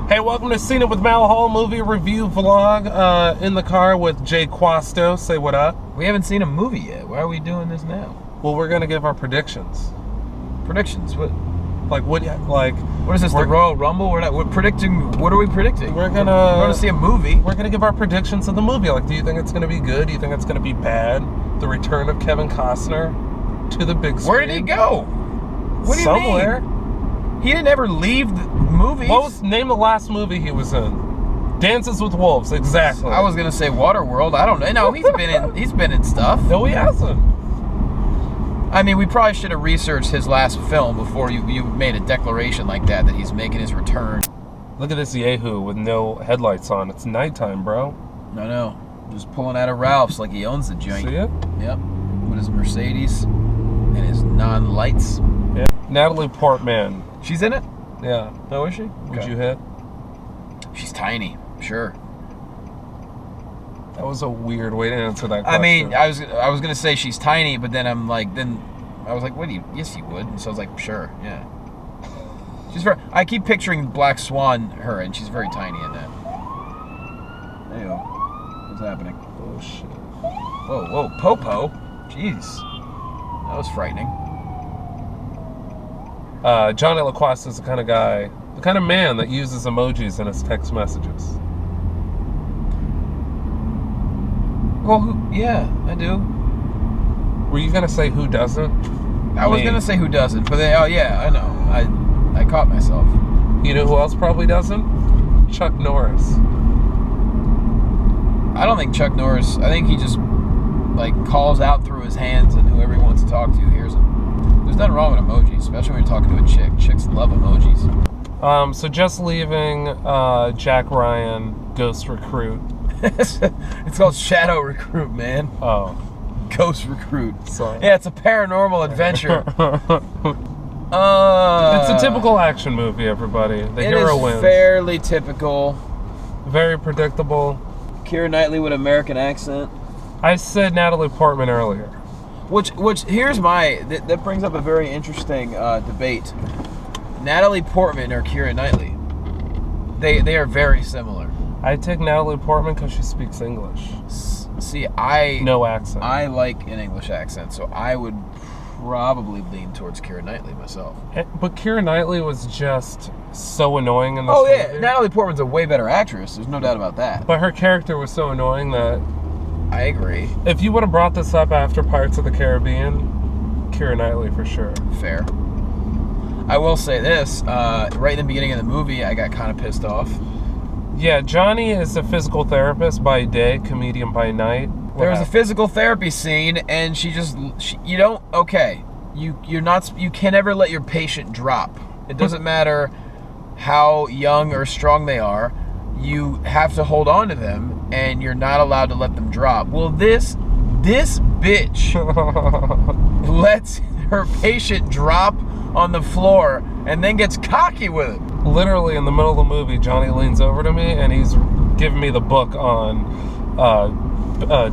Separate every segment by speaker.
Speaker 1: Hey, welcome to Seeen with Mal Hall movie review vlog. In the car with Jay Quasto. Say what up.
Speaker 2: We haven't seen a movie yet. Why are we doing this now?
Speaker 1: Well, we're gonna give our predictions.
Speaker 2: Predictions? What?
Speaker 1: What
Speaker 2: is this? The Royal Rumble? We're predicting. What are we predicting?
Speaker 1: We're gonna
Speaker 2: see a movie.
Speaker 1: We're gonna give our predictions of the movie. Like, do you think it's gonna be good? Do you think it's gonna be bad? The return of Kevin Costner to the big screen.
Speaker 2: Where did he go? What do you mean?
Speaker 1: Somewhere.
Speaker 2: He didn't ever leave the movies.
Speaker 1: Name the last movie he was in? Dances with Wolves, exactly.
Speaker 2: I was gonna say Waterworld. I don't know. No, he's been in stuff.
Speaker 1: No, he hasn't.
Speaker 2: I mean, we probably should have researched his last film before you made a declaration like that he's making his return.
Speaker 1: Look at this Yahoo with no headlights on. It's nighttime, bro.
Speaker 2: No. Just pulling out of Ralph's like he owns the joint.
Speaker 1: See it?
Speaker 2: Yep. With his Mercedes and his non-lights.
Speaker 1: Yeah. Natalie Portman.
Speaker 2: She's in it?
Speaker 1: Yeah.
Speaker 2: Oh, is she?
Speaker 1: Would you hit?
Speaker 2: She's tiny. Sure.
Speaker 1: That was a weird way to answer that question.
Speaker 2: I mean, I was gonna say she's tiny, but then I was like, what do you? Yes, you would. And so I was like, sure, yeah. She's very. I keep picturing Black Swan her, and she's very tiny in that. There you go. What's happening?
Speaker 1: Oh shit.
Speaker 2: Whoa, Popo. Jeez, that was frightening.
Speaker 1: Johnny LaQuasta is the kind of guy, the kind of man that uses emojis in his text messages.
Speaker 2: Well, yeah, I do.
Speaker 1: Were you gonna say who doesn't?
Speaker 2: I was gonna say who doesn't, but oh yeah, I know. I caught myself.
Speaker 1: You know who else probably doesn't? Chuck Norris.
Speaker 2: I don't think Chuck Norris. I think he just calls out through his hands, and whoever he wants to talk to hears him. There's nothing wrong with emojis, especially when you're talking to a chick. Chicks love emojis.
Speaker 1: So just leaving Jack Ryan, Ghost Recruit.
Speaker 2: It's called Shadow Recruit, man.
Speaker 1: Oh.
Speaker 2: Ghost Recruit.
Speaker 1: Sorry.
Speaker 2: Yeah, it's a paranormal adventure.
Speaker 1: It's a typical action movie, everybody. The hero wins.
Speaker 2: It is fairly typical.
Speaker 1: Very predictable.
Speaker 2: Keira Knightley with American accent.
Speaker 1: I said Natalie Portman earlier.
Speaker 2: Which here's that brings up a very interesting debate. Natalie Portman or Keira Knightley. They are very similar.
Speaker 1: I take Natalie Portman because she speaks English.
Speaker 2: See,
Speaker 1: no accent.
Speaker 2: I like an English accent, so I would probably lean towards Keira Knightley myself.
Speaker 1: But Keira Knightley was just so annoying in this
Speaker 2: movie.
Speaker 1: Yeah,
Speaker 2: Natalie Portman's a way better actress. There's no doubt about that.
Speaker 1: But her character was so annoying that...
Speaker 2: I agree.
Speaker 1: If you would have brought this up after Pirates of the Caribbean, Keira Knightley for sure.
Speaker 2: Fair. I will say this, right in the beginning of the movie, I got kind of pissed off.
Speaker 1: Yeah, Johnny is a physical therapist by day, comedian by night.
Speaker 2: There was a physical therapy scene, and you can never let your patient drop. It doesn't matter how young or strong they are. You have to hold on to them, and you're not allowed to let them drop. Well, this bitch lets her patient drop on the floor and then gets cocky with it.
Speaker 1: Literally in the middle of the movie, Johnny leans over to me and he's giving me the book on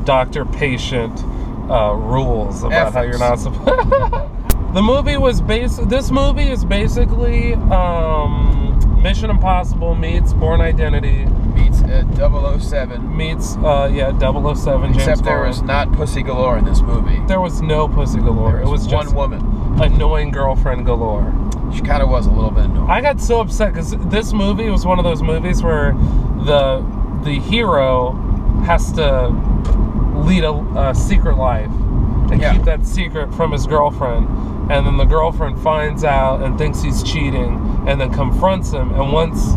Speaker 1: doctor-patient rules about how you're not supposed. This movie is basically Mission Impossible meets Bourne Identity
Speaker 2: meets 007
Speaker 1: meets 007.
Speaker 2: Except there was not pussy galore in this movie.
Speaker 1: There was no pussy galore. It was just
Speaker 2: one woman.
Speaker 1: Annoying girlfriend galore.
Speaker 2: She kind of was a little bit annoying.
Speaker 1: I got so upset because this movie was one of those movies where the hero has to lead a secret life and keep that secret from his girlfriend, and then the girlfriend finds out and thinks he's cheating and then confronts him, and once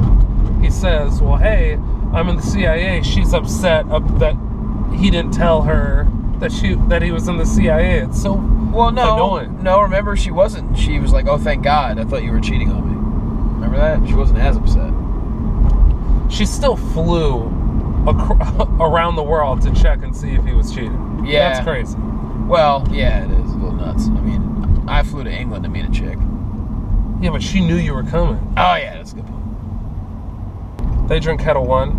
Speaker 1: he says, well, hey, I'm in the CIA, she's upset that he didn't tell her that he was in the CIA. It's so annoying.
Speaker 2: No, remember, she wasn't. She was like, oh, thank God, I thought you were cheating on me. Remember that? She wasn't as upset.
Speaker 1: She still flew around the world to check and see if he was cheating.
Speaker 2: Yeah.
Speaker 1: That's crazy.
Speaker 2: Well, yeah, it is a little nuts. I mean, I flew to England to meet a chick.
Speaker 1: Yeah, but she knew you were coming.
Speaker 2: Oh, yeah, that's a good point.
Speaker 1: They drink Kettle One.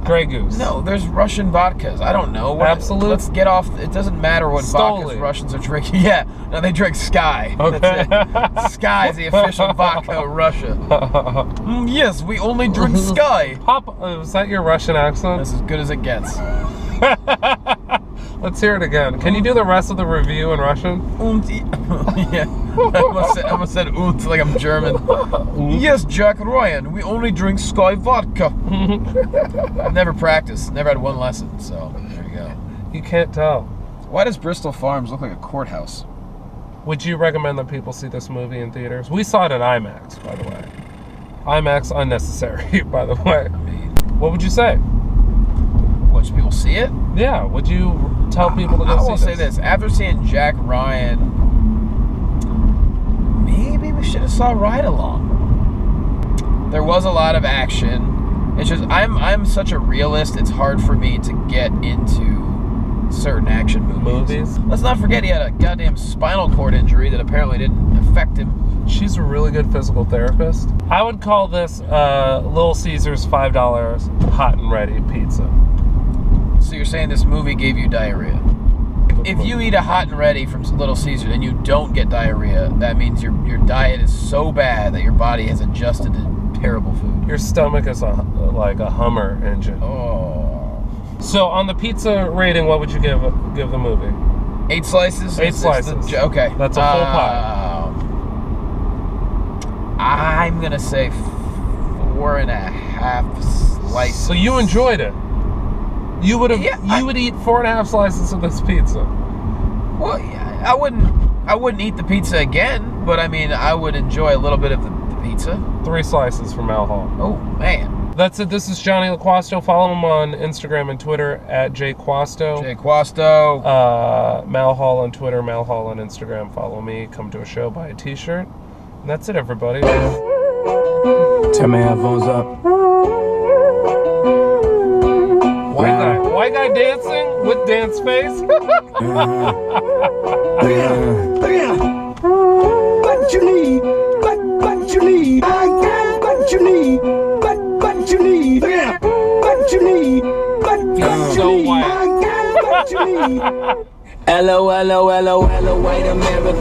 Speaker 1: Grey Goose.
Speaker 2: No, there's Russian vodkas. I don't know.
Speaker 1: Absolute?
Speaker 2: Let's get off. It doesn't matter what vodkas Russians are drinking. Yeah, no, they drink Sky.
Speaker 1: Okay.
Speaker 2: That's it. Sky is the official vodka of Russia. Yes, we only drink Sky.
Speaker 1: Was that your Russian accent?
Speaker 2: That's as good as it gets.
Speaker 1: Let's hear it again. Can you do the rest of the review in Russian?
Speaker 2: Yeah. I almost said "und" like I'm German. Yes, Jack Ryan, we only drink Sky vodka. I've never practiced, never had one lesson, so there you go.
Speaker 1: You can't tell.
Speaker 2: Why does Bristol Farms look like a courthouse?
Speaker 1: Would you recommend that people see this movie in theaters? We saw it in IMAX, by the way. IMAX unnecessary, by the way. What would you say?
Speaker 2: What, should people see it?
Speaker 1: Yeah, would you tell people to go see this?
Speaker 2: I will say this. After seeing Jack Ryan, maybe we should have saw Ride Along. There was a lot of action. It's just, I'm such a realist, it's hard for me to get into certain action movies. Let's not forget he had a goddamn spinal cord injury that apparently didn't affect him.
Speaker 1: She's a really good physical therapist. I would call this Little Caesars $5 hot and ready pizza.
Speaker 2: So you're saying this movie gave you diarrhea? If you eat a hot and ready from Little Caesars and you don't get diarrhea, that means your diet is so bad that your body has adjusted to terrible food.
Speaker 1: Your stomach is like a Hummer engine.
Speaker 2: Oh.
Speaker 1: So on the pizza rating, what would you give the movie?
Speaker 2: 8 slices?
Speaker 1: 8 slices.
Speaker 2: Okay.
Speaker 1: That's a full pie.
Speaker 2: I'm going to say 4.5 slices.
Speaker 1: So you enjoyed it? You would eat 4.5 slices of this pizza.
Speaker 2: Well, yeah, I wouldn't eat the pizza again, but I mean, I would enjoy a little bit of the pizza.
Speaker 1: 3 slices from Mal Hall.
Speaker 2: Oh, man.
Speaker 1: That's it. This is Johnny LaQuasto. Follow him on Instagram and Twitter at jquasto.
Speaker 2: jquasto.
Speaker 1: Mal Hall on Twitter, Mal Hall on Instagram. Follow me. Come to a show, buy a t-shirt. And that's it, everybody.
Speaker 3: Turn my headphones up.
Speaker 1: White guy dancing with dance face.
Speaker 3: What you need? What you need? I got what you need. What you need? What you need? What you
Speaker 1: so
Speaker 3: need?
Speaker 1: white.
Speaker 3: I got what you need. Hello, wait a minute,